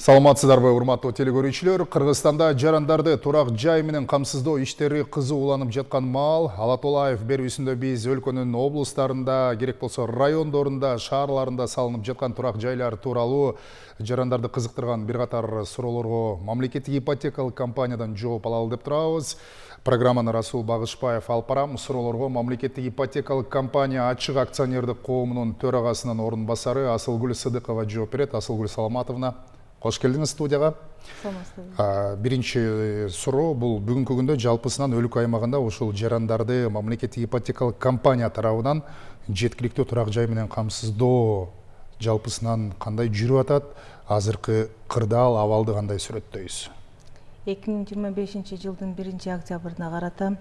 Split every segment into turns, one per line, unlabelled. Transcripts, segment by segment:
Саламатсыздарбы, урматтуу телекөрүүчүлөр. Кыргызстанда жарандарды турак жай менен камсыздоо иштери кызууланып жаткан маал Ала Толаев берүүсүндө биз өлкөнүн облустарында, керек болсо райондорунда, шаарларында салынып жаткан турак жайлар тууралуу жарандарды кызыктырган бир катар суроолорго мамлекеттик ипотекалык компаниядан жооп алалы деп турабыз. Программаны Расул Багышбаев алып барам. Суроолорго мамлекеттик ипотекалык компания ачык акционердик коомунун төрагасынын орун басары Асылгүл Сыдыкова жооп берет. Асылгүл Саламатовна, кош келдиңиз студияга. Биринчи суроо бул бүгүнкү күндө жалпысынан өлкө аймагында ушул жарандарды мамлекеттик ипотекалык компания тарабынан жеткиликтүү турак жай менен камсыздоо жалпысынан кандай жүрүп атат? Азыркы кырдаал абалды кандай сүрөттөйбүз?
2025 жылдын 1-октябрына карата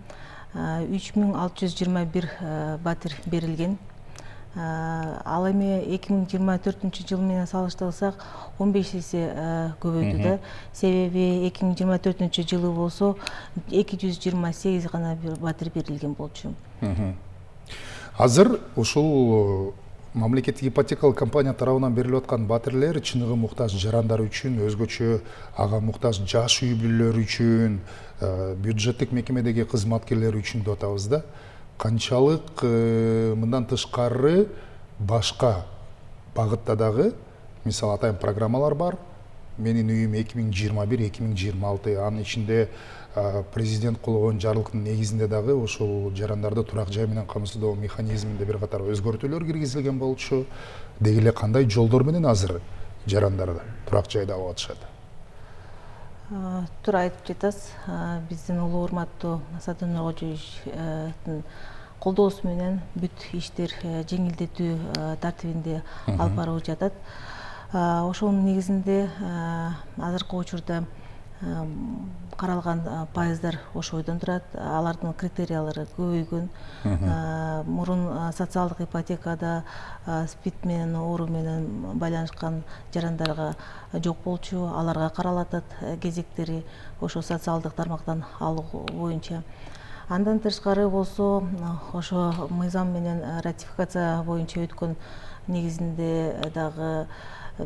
3621 батир берилген. Ал эми 2024 жыл менен салыштырсак 15 эсе көбөйдү да. Себеби 2024 жылы болсо 228 гана батир берилген болчу.
Азыр ушул мамлекеттик ипотекалык компания тарабынан берилип аткан батирлер чыныгы муктаж жарандар үчүн, өзгөчө ага муктаж жаш үй бүлөлөр үчүн, бюджеттик мекемедеги кызматкерлер үчүн деп атабыз да. Канчалык мындан тышкары башка багытта дагы, мисалы атайын программалар бар. Менин үйүм 2021-2026, анын ичинде президент колгон жарлыктын негизинде дагы ошол жарандарды турак жай менен камсыздоо механизминде бир катар өзгөртүүлөр киргизилген болчу. Деги эле кандай жолдор менен азыр жарандарды турак жайда алып атышат?
Туура айтып жатасыз. Биздин улуу урматтуу Садын Нуркожоевичтин колдоосу менен бүт иштер жеңилдетүү тартибинде алып барылып жатат. Ошонун негизинде азыркы учурда каралган пайыздар ошойдон турат. Алардын критериялары көбөйгөн. Мурун социалдык ипотекада СПИД менен оору менен байланышкан жарандарга жок болчу. Аларга каралатат кезектери ошо социалдык тармактан алуу боюнча. Андан тышкары болсо ошо мыйзам менен ратификация боюнча өткөн негизинде дагы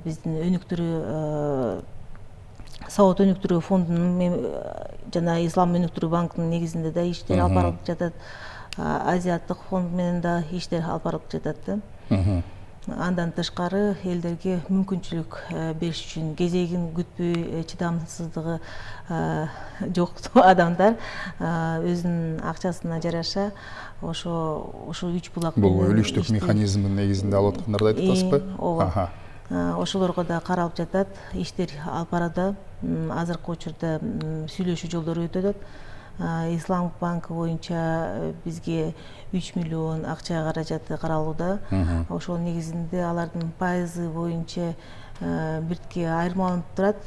биздин өнүктүрүү Сауат өнүктүрүү фондунун жана Ислам өнүктүрүү банкынын негизинде да иштер алып барылып жатат. Азиаттык фонд менен да иштер алып барылып жатат да. Андан тышкары элдерге мүмкүнчүлүк бериш үчүн кезегин күтпөй чыдамсыздыгы жок адамдар өзүнүн акчасына жараша ошо 3 булак
бул өлүштүк механизмдин негизинде алып аткандарды айтып атасызбы?
Ооба. Ошолорго да каралып жатат, иштер алып барады. Азыркы учурда сүйлөшүү жолдору өтөт. Ислам банкы боюнча бизге 3 миллион акча каражаты каралууда. Ошол негизинде алардын пайызы боюнча биртке айырмаланып турат.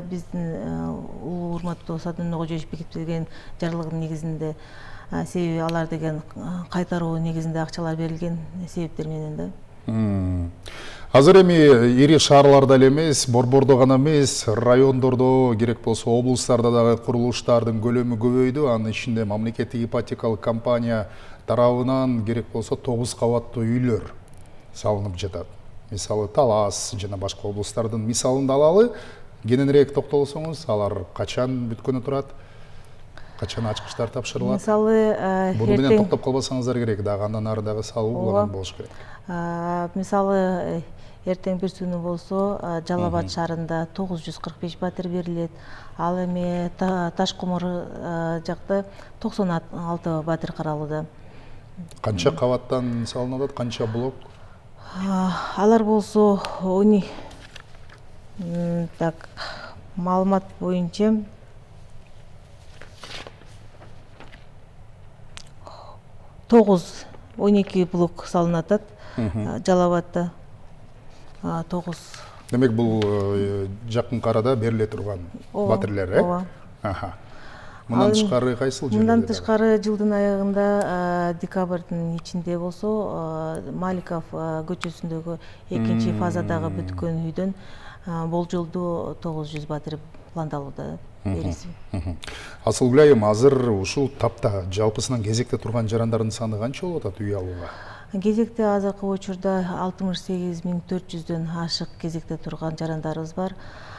Биздин улуу урматтуу Садын Нуркожоевич бекитилген жарлыгынын негизинде, себеби алар деген кайтаруу негизинде акчалар берилген себептер менен да.
Азыр эми ири шаарларда эле эмес, борбордо гана эмес, райондордо, керек болсо облустарда дагы курулуштардын көлөмү көбөйдү. Анын ичинде мамлекеттик ипотекалык компания тарабынан керек болсо 9 кабаттуу үйлөр салынып жатат. Мисалы Талас жана башка облустардын мисалын да алалы. Кененирээк токтолсоңуз, алар качан бүткөнү турат? Качан ачкычтар тапшырылат?
Мисалы
буну менен токтоп калбасаңыздар керек, дагы андан ары дагы салуу уланган болуш керек.
Мисалы эртең бир күнү болсо Жалал Абад шаарында 945 батир берилет. Ал эми Ташкомор жакта 96 батир каралууда.
Канча кабаттан салынып атат, канча блок?
Алар болсо маалымат боюнча 9-12 блок салынып атат. Жалал Абадда 9.
Демек бул жакын арада бериле турган батирлер,
Ооба.
Мындан тышкары кайсыл жерлерде?
Мындан тышкары жылдын аягында декабрдын ичинде болсо Маликов көчөсүндөгү 2 фазадагы бүткөн үйдөн болжолдуу 900 батир пландалууда бериси.
Асылгүл айым, азыр ушул тапта жалпысынан кезекте турган жарандардын саны канча болуп атат үй алууга?
Кезекте азыркы учурда 68.400дөн ашык кезекте турган жарандарыбыз бар.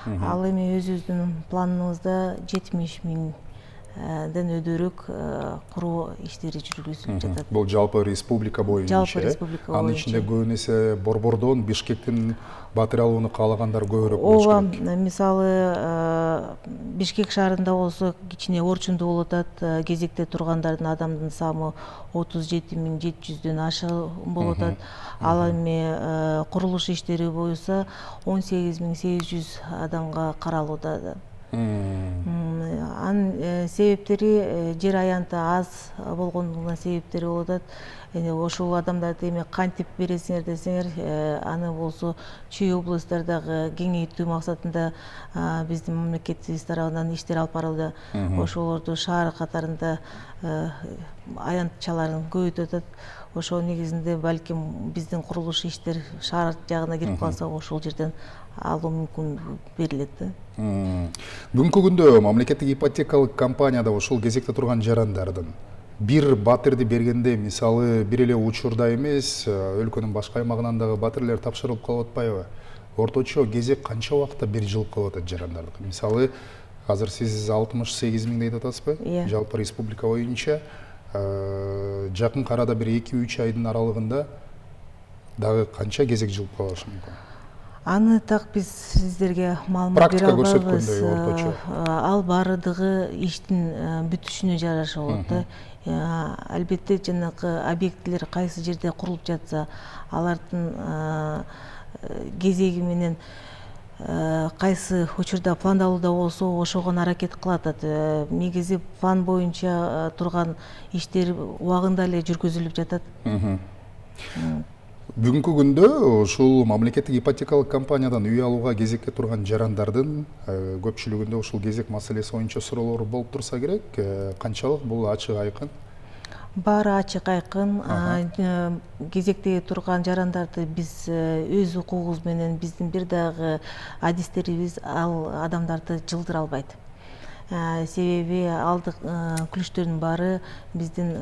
Ал эми өзүбүздүн планыбызда 70.000 өдөөрөөк куруу иштери жүргүзүлүп жатат.
Бул жалпы республика боюнча.
Жалпы республика боюнча.
Анын ичинде көбүн эсе Борбордон, Бишкектин батир алууну каалагандар көбүрөөк
Ооба,
болуш керек.
мисалы Бишкек шаарында болсо кичине орчундуу болуп атат. Кезекте тургандардын адамдын саны 37.700дөн ашык болуп атат. Ал эми курулуш иштери боюнча 18.800 адамга каралууда. Анын себептери жер аянты аз болгондугунан себептери болуп атат. Ошол адамдарды эми кантип бересиңер десеңер, аны болсо чүй областтардагы кеңейтүү максатында биздин мамлекетибиз тарабынан иштер алып барылды. Ошолорду шаар катарында аянтчаларын көбөйтүп атат. Ошол негизинде балким биздин курулуш иштер шаар жагына кирип калса, ошол жерден алуу мүмкүн берилет да.
Бүгүнкү күндө мамлекеттик ипотекалык компанияда ошол кезекте турган жарандардын бир батирди бергенде, мисалы бир эле учурда эмес, өлкөнүн башка аймагынан дагы батирлер тапшырылып калып атпайбы? Орточо кезек канча убакытта бир жылып калып атат жарандардыкы? Мисалы, азыр сиз 68.000 дейт атасызбы? Жалпы республика боюнча жакын арада бир 2-3 айдын аралыгында дагы канча кезек жылып калышы мүмкүн?
Аны так биз сиздерге маалымат бере албайбыз.
Практика көрсөткөндөй орточо.
Ал баардыгы иштин бүтүшүнө жараша болот да. Албетте жанагы объектилер кайсы жерде курулуп жатса, алардын кезеги менен кайсы учурда пландалууда болсо, ошого аракет кылып атат. Негизи план боюнча турган иштер убагында эле жүргүзүлүп жатат.
Бүгүнкү күндө ушул мамлекеттик ипотекалык компаниядан үй алууга кезекке турган жарандардын көпчүлүгүндө ушул кезек маселеси боюнча суроолор болуп турса керек. Канчалык бул ачык айкын?
Баары ачык айкын. Кезекте турган жарандарды биз өз укугубуз менен, биздин бир дагы адистерибиз ал адамдарды жылдыра албайт. Себеби алдык күлүштөрдүн баары биздин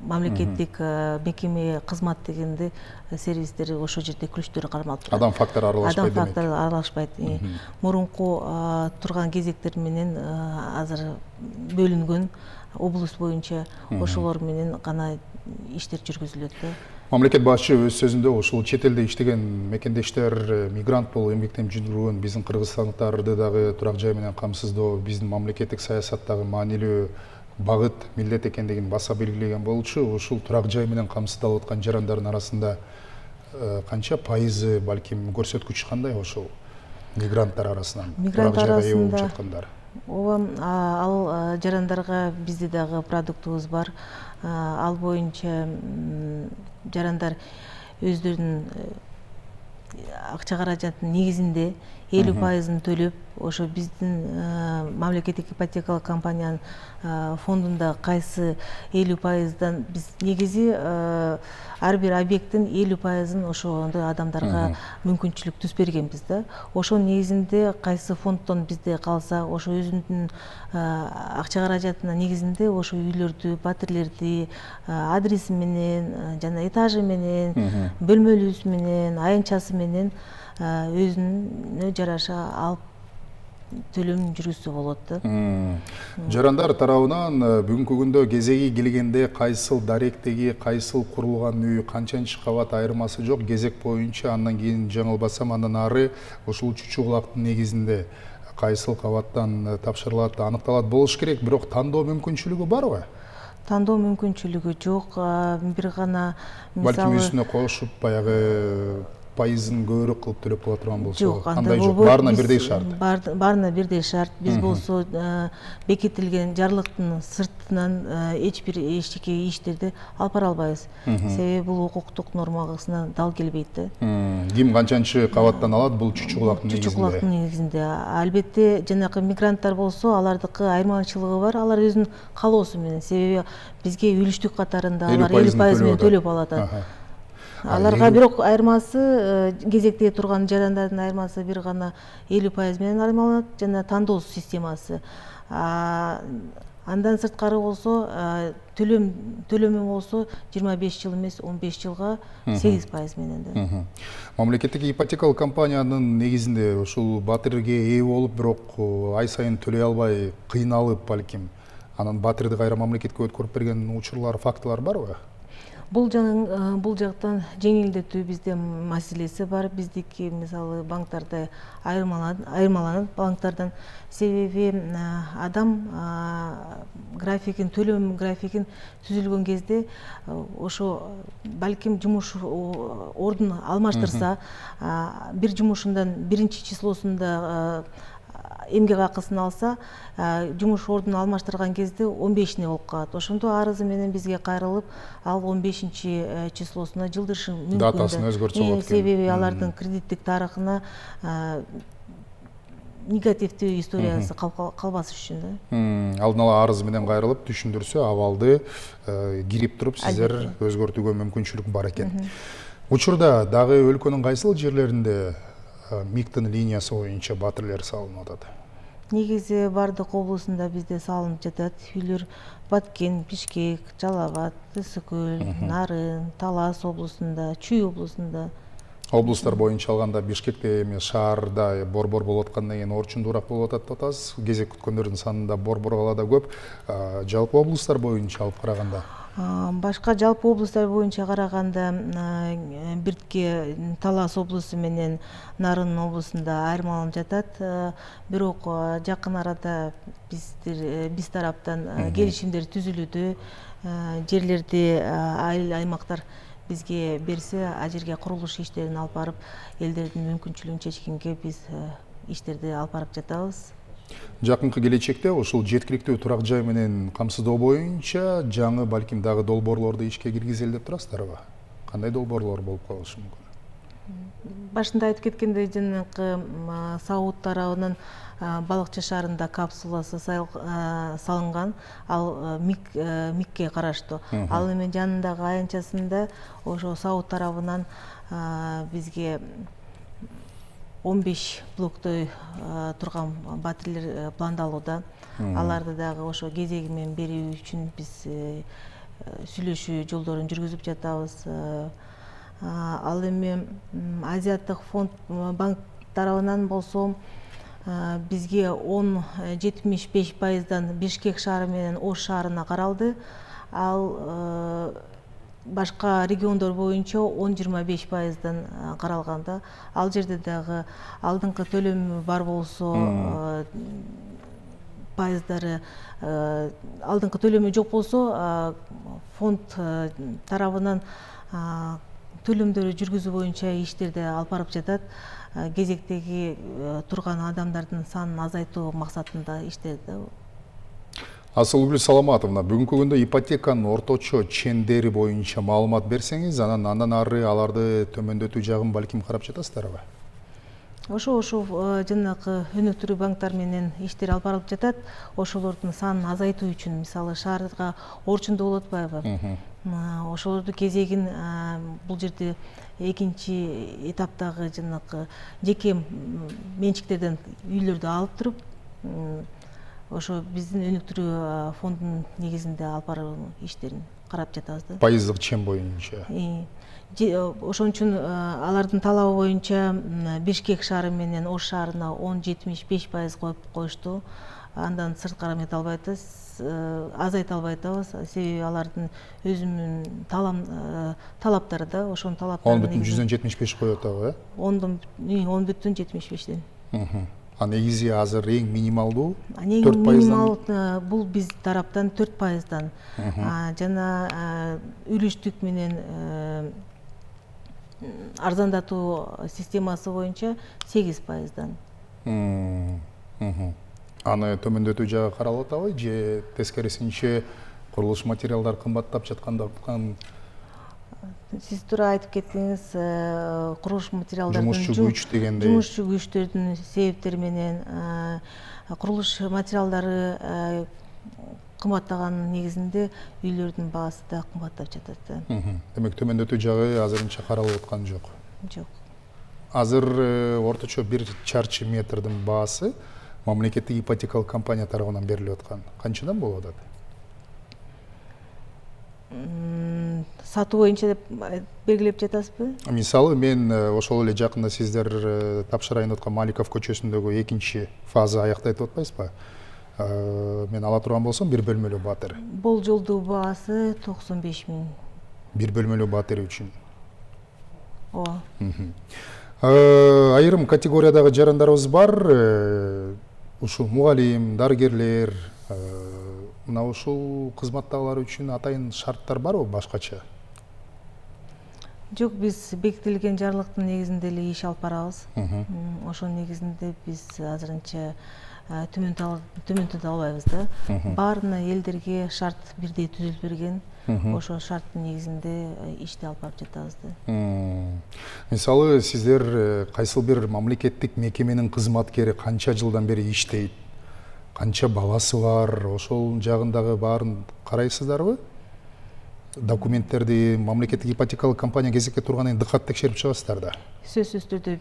мамлекеттик мекеме кызмат дегенде сервистери ошол жерде күлүштөрү кармалып турат.
Адам фактору аралашпайт.
Адам фактору аралашпайт. Мурунку турган кезектер менен азыр бөлүнгөн облус боюнча ошолор менен гана иштер жүргүзүлөт да.
Мамлекет башчы өз сөзүндө ушул чет элде иштеген мекендештер, мигрант болуп эмгектенип жүргөн биздин кыргызстандыктарды дагы турак жай менен камсыздоо биздин мамлекеттик саясаттагы маанилүү багыт, милдет экендигин баса белгилеген болчу. Ушул турак жай менен камсыздалып аткан жарандардын арасында канча пайызы, балким көрсөткүч кандай ошол мигранттар арасынан?
Мигрант арасында ооба, ал жарандарга бизде дагы продуктубуз бар. Ал боюнча жарандар өздөрүнүн акча каражатынын негизинде 50% төлөп, ошо биздин мамлекеттик ипотекалык компаниянын фондунда кайсы 50%дан биз негизи ар бир объекттин 50%-ын ошондой адамдарга мүмкүнчүлүк түз бергенбиз да. Ошонун негизинде кайсы фонддон бизде калса, ошо өзүнүн акча каражатынын негизинде ошо үйлөрдү, батирлерди адреси менен, жана этажы менен, бөлмөлүүсү менен, аянтчасы менен өзүнө жараша алып төлөм жүргүзсө болот да.
Жарандар тарабынан бүгүнкү күндө кезеги келгенде кайсыл даректеги, кайсыл курулган үй, канчанчы кабат айырмасы жок, кезек боюнча андан кийин жаңылбасам андан ары ушул чучугулактын негизинде кайсыл кабаттан тапшырылат, аныкталат болуш керек, бирок тандоо мүмкүнчүлүгү барбы?
Тандоо мүмкүнчүлүгү жок, бир гана
балким үстүнө кошуп баягы пайызын көбүрөөк кылып төлөп кала турган болсо,
кандай
жок? Баарына бирдей шарт.
Баарына бирдей шарт. Биз болсо бекитилген жарлыктын сыртынан эчтеке иштерди алып бара албайбыз. Себеби бул укуктук нормасына дал келбейт да.
Ким канчанчы кабаттан алат, бул чучугулактын негизинде.
Чучугулактын негизинде. Албетте жанагы мигранттар болсо, алардыкы айырмачылыгы бар, алар өзүнүн каалоосу менен. Себеби бизге үлүштүк катарында алар 50% менен төлөп алат. Аларга бирок айырмасы, кезекте турган жарандардын айырмасы бир гана 50% менен айырмаланат, жана тандоо системасы. Андан сырткары болсо төлөмү болсо 25 жыл эмес 15 жылга 8% менен да.
Мамлекеттик ипотекалык компаниянын негизинде ушул батирге ээ болуп, бирок ай сайын төлөй албай кыйналып балким анан батирди кайра мамлекетке өткөрүп берген учурлар, фактылар барбы?
Бул жактан жеңилдетүү бизде маселеси бар. Биздики мисалы банктарда айырмаланат банктардан. Себеби адам графигин, төлөм графигин түзүлгөн кезде ошо балким жумуш ордун алмаштырса, бир жумушундан биринчи числосунда эмгек акысын алса, жумуш ордун алмаштырган кезде 15-не болуп калат. Ошондо арызы менен бизге кайрылып, ал 15-чи числосуна жылдырышы мүмкүн.
Датасын өзгөртсө болот экен.
Себеби алардын кредиттик тарыхына негативдүү историясы калбаш үчүн да.
Алдын ала арыз менен кайрылып түшүндүрсө, абалды кирип туруп сиздер өзгөртүүгө мүмкүнчүлүк бар экен. Учурда дагы өлкөнүн кайсыл жерлеринде МИКТын линиясы боюнча батирлер салынып атат?
Негизи бардык облусунда бизде салынып жатат. Үйлөр Баткен, Бишкек, Жалал Абад, Ысык Көл, Нарын, Талас облусунда, Чүй облусунда.
Облустар боюнча алганда Бишкекте эми шаарда борбор болуп аткандан кийин орчундуураак болуп атат деп атасыз. Кезек күткөндөрдүн санында борбор калаада көп. Жалпы облустар боюнча алып караганда?
Башка жалпы облустар боюнча караганда биртке Талас облусу менен Нарын облусунда айырмаланып жатат. Бирок жакын арада биз тараптан келишимдер түзүлүүдө, жерлерди айыл аймактар бизге берсе, ал жерге курулуш иштерин алып барып, элдердин мүмкүнчүлүгүн чечкенге биз иштерди алып барып жатабыз.
Жакынкы келечекте ушул жеткиликтүү турак жай менен камсыздоо боюнча жаңы балким дагы долбоорлорду ишке киргизели деп турасыздарбы? Кандай долбоорлор болуп калышы мүмкүн?
Башында айтып кеткендей, жанакы Сауд тарабынан балыкчы шаарында капсуласы салынган, ал МИКке караштуу. Ал эми жанындагы аянтчасында ошо Сауд тарабынан бизге 15 блоктой турган батирлер пландалууда. Аларды дагы ошо кезеги менен берүү үчүн биз сүйлөшүү жолдорун жүргүзүп жатабыз. Ал эми Азиаттык фонд банк тарабынан болсо бизге 10-75%дан Бишкек шаары менен Ош шаарына каралды. Ал башка региондор боюнча 10-25%дан каралганда, ал жерде дагы алдыңкы төлөмү бар болсо, пайыздары алдыңкы төлөмү жок болсо, фонд тарабынан төлөмдөрү жүргүзүү боюнча иштерди алып барып жатат. Кезектеги турган адамдардын санын азайтуу максатында иштеди.
Асылгүл Саламатовна, бүгүнкү күндө ипотеканын орточо чендери боюнча маалымат берсеңиз, андан ары аларды төмөндөтүү жагын балким карап жатасыздарбы?
Ошо жанакы өнүктүрүү банктар менен иштер алып барылып жатат. Ошолордун санын азайтуу үчүн, мисалы шаарга орчундуу болуп атпайбы? Ошолорду кезегин бул жерде экинчи этаптагы жанакы жеке менчиктерден үйлөрдү алып туруп, ошо биздин өнүктүрүү фондунун негизинде алып баруу иштерин карап жатабыз да.
Пайыздык чен боюнча.
Ошон үчүн алардын талабы боюнча Бишкек шаары менен Ош шаарына 10-75% коюп коюшту. Андан сырткары эмете албай атабыз, азайта албай атабыз. Себеби алардын өзүнүн талаптары да, ошонун талаптары.
10,75 коюп атабы,
10,75ден.
Негизи азыр эң минималдуу
4%. Минимал бул биз тараптан 4%дан. Жана үлүштүк менен арзандатуу системасы боюнча 8%дан.
Аны төмөндөтүү жагы каралып атабы, же тескерисинче курулуш материалдар кымбаттап жаткандыктан?
Сиз туура айтып кеттиңиз, курулуш материалдардын
жумушчу
күчтөрдүн себептери менен курулуш материалдары кымбаттаганын негизинде үйлөрдүн баасы да кымбаттап жатат.
Демек төмөндөтүү жагы азырынча каралып аткан жок.
Жок.
Азыр орточо 1 чарчы метрдин баасы мамлекеттик ипотекалык компания тарабынан берилип аткан канчадан болуп атат?
Сатуу боюнча деп белгилеп жатасызбы?
Мисалы мен ошол эле жакында сиздер тапшырайын деп аткан Маликов көчөсүндөгү экинчи фаза аякта айтып атпайсызбы? Мен ала турган болсом бир бөлмөлүү батир.
Болжолдуу баасы 95 000.
Бир бөлмөлүү батир үчүн.
Ооба.
Айрым категориядагы жарандарыбыз бар. Ушул мугалим, дарыгерлер, мына ушул кызматтагылар үчүн атайын шарттар барбы башкача?
Жок, биз бекитилген жарлыктын негизинде эле иш алып барабыз. Ошонун негизинде биз азырынча төмөнтөтө албайбыз да. Баарына элдерге шарт бирдей түзүлүп берген. Ошол шарттын негизинде ишти алып барып жатабыз да.
Мисалы сиздер кайсыл бир мамлекеттик мекеменин кызматкери канча жылдан бери иштейт? Канча баласы бар? Ошол жагындагы баарын карайсыздарбы? Документтерди мамлекеттик ипотекалык компания кезекке тургандан кийин дыкат текшерип чыгасыздар да.
Сөзсүз түрдө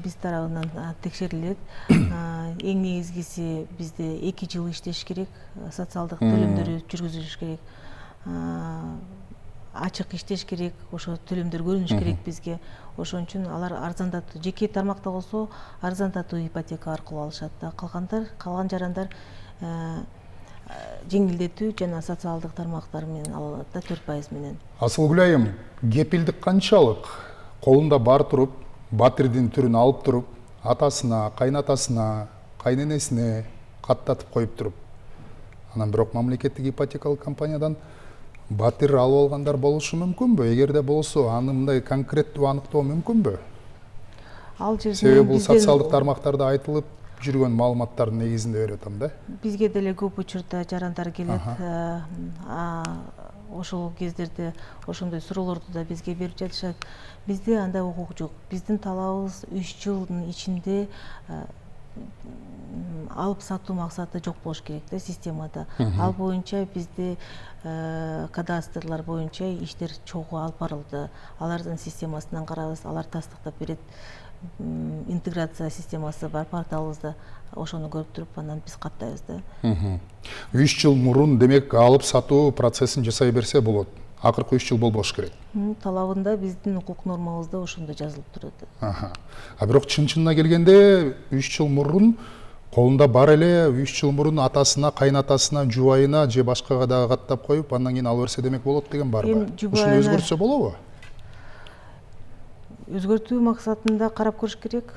биз тарабынан текшерилет. Эң негизгиси бизде 2 жыл иштеш керек, социалдык төлөмдөрү жүргүзүлүш керек, ачык иштеш керек, ошо төлөмдөр көрүнүш керек бизге. Ошон үчүн алар арзандатуу, жеке тармакта болсо арзандатуу ипотека аркылуу алышат да. Калган жарандар жеңилдетүү жана социалдык тармактар менен алат да, 4% менен.
Асылгүл айым, кепилдик канчалык? Колунда бар туруп, батирдин түрүн алып туруп, атасына, кайнатасына, кайненесине каттатып коюп туруп, анан бирок мамлекеттик ипотекалык компаниядан батир алып алгандар болушу мүмкүнбү? Эгерде болсо, аны мындай конкреттүү аныктоо мүмкүнбү?
Ал жерде
себеби бул социалдык тармактарда айтылып жүргөн маалыматтардын негизинде берип атам да.
Бизге деле көп учурда жарандар келет. Ошол кездерде ошондой суроолорду да бизге берип жатышат. Бизде андай укук жок. Биздин талабыбыз 3 жылдын ичинде алып сатуу максаты жок болуш керек да системада. Ал боюнча бизде кадастрлар боюнча иштер чогуу алып барылды. Алардын системасынан карабыз, алар тастыктап берет. Интеграция системасы бар порталыбызда. Ошону көрүп туруп, анан биз каттайбыз да.
3 жыл мурун демек алып сатуу процессин жасай берсе болот. Акыркы 3 жыл болбош керек.
Талабында биздин укук нормабызда ошондой жазылып турат.
А бирок чын-чынына келгенде 3 жыл мурун колунда бар эле, 3 жыл мурун атасына, кайнатасына, жубайына же башкага дагы каттап коюп, андан кийин ала берсе демек болот деген барбы? Ушуну өзгөртсө болобу?
Өзгөртүү максатында карап көрүш керек,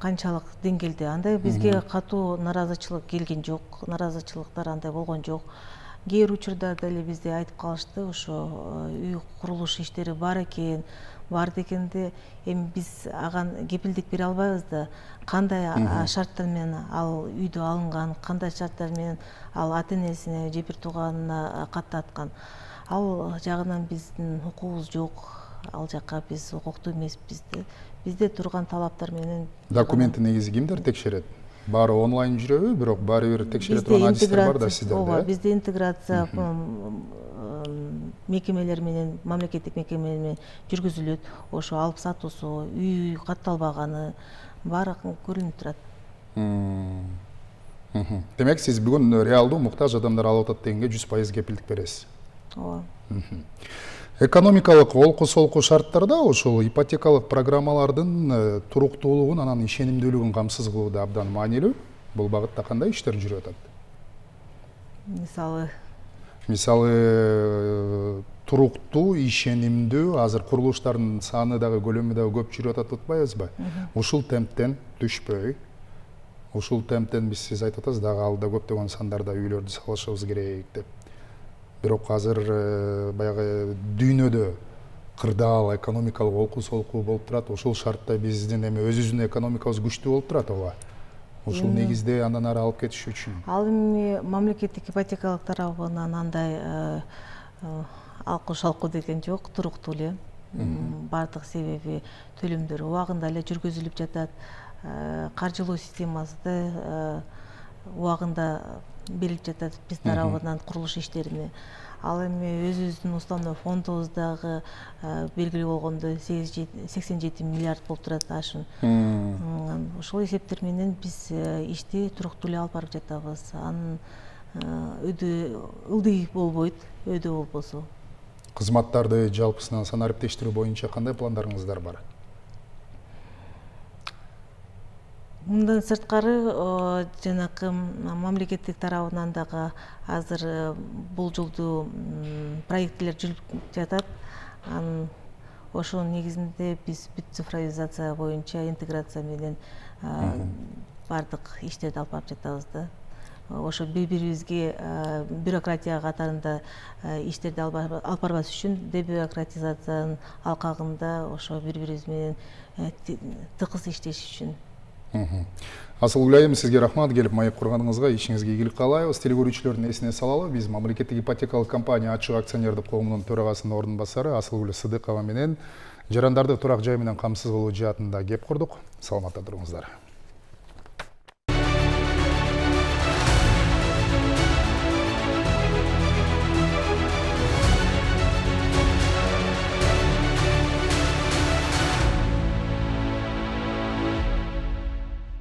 канчалык деңгээлде. Андай бизге катуу наразычылык келген жок, наразычылыктар андай болгон жок. Кээ бир учурдарда эле бизде айтып калышты, ошо үй курулуш иштери бар экен, бар дегенде эми биз аган кепилдик бере албайбыз да. Кандай шарттар менен ал үйдө алынган, кандай шарттар менен ал ата-энесине же бир тууганына каттаткан. Ал жагынан биздин укугубуз жок. Ал жакка биз укуктуу эмеспиз. Бизде турган талаптар менен
документти негизи кимдер текшерет? Баары онлайн жүрөбү, бирок баары бир текшере турган адистер бар да сиздерде.
Ооба, бизде интеграция мекемелер менен, мамлекеттик мекемелер менен жүргүзүлөт. Ошо алып сатуусу, үй катталбаганы баары көрүнүп турат.
Демек сиз бүгүн реалдуу муктаж адамдар алып атат дегенге 100% кепилдик бересиз.
Ооба.
Экономикалык олку-солку шарттарда ошол ипотекалык программалардын туруктуулугун, анан ишенимдүүлүгүн камсыз кылуу да абдан маанилүү. Бул багытта кандай иштер жүрүп атат? Мисалы туруктуу, ишенимдүү, азыр курулуштардын саны дагы көлөмү дагы көп жүрүп атат атпайбызбы? Ушул темптен түшпөй, ушул темптен сиз айтып атасыз дагы алда көптөгөн сандарда үйлөрдү салышыбыз керек деп. Бирок азыр баягы дүйнөдө кырдаал экономикалык олку-солку болуп турат. Ошол шартта биздин эми өзүбүздүн экономикабыз күчтүү болуп турат ооба. Ушул негизде андан ары алып кетиш үчүн.
Ал эми мамлекеттик ипотекалык тарабынан андай алку-шалку деген жок, туруктуу эле. Бардык себеби төлөмдөр убагында эле жүргүзүлүп жатат. Каржылоо системасы да убагында берилип жатат биз тарабынан курулуш иштерине. Ал эми өзүбүздүн уставный фондубуздагы белгилүү болгондой 87 миллиард болуп турат ашын. Ошол эсептер менен биз ишти туруктуу эле алып барып жатабыз. Анын ылдый болбойт, өйдө болбосо.
Кызматтарды жалпысынан санариптештирүү боюнча кандай пландарыңыздар бар?
Мындан сырткары жанакы мамлекеттик тарабынан дагы азыр бул жолдуу проекттер жүрүп жатат. Ошонун негизинде биз бүт цифровизация боюнча интеграция менен бардык иштерди алып барып жатабыз да. Ошо бири-бирибизге бюрократия катарында иштерди алып барбаш үчүн дебюрократизациянын алкагында ошо бири-бирибиз менен тыкыз иштеш үчүн.
Асылгүл айым, сизге рахмат, келип маек курганыңызга, ишиңизге ийгилик каалайбыз. Телекөрүүчүлөрдүн эсине салалы, биз мамлекеттик ипотекалык компания ачык акционердик коомунун төрагасынын ордун басары Асылгүл Сыдыкова менен жарандарды турак жай менен камсыз болуу жаатында кеп курдук. Саламатта туруңуздар.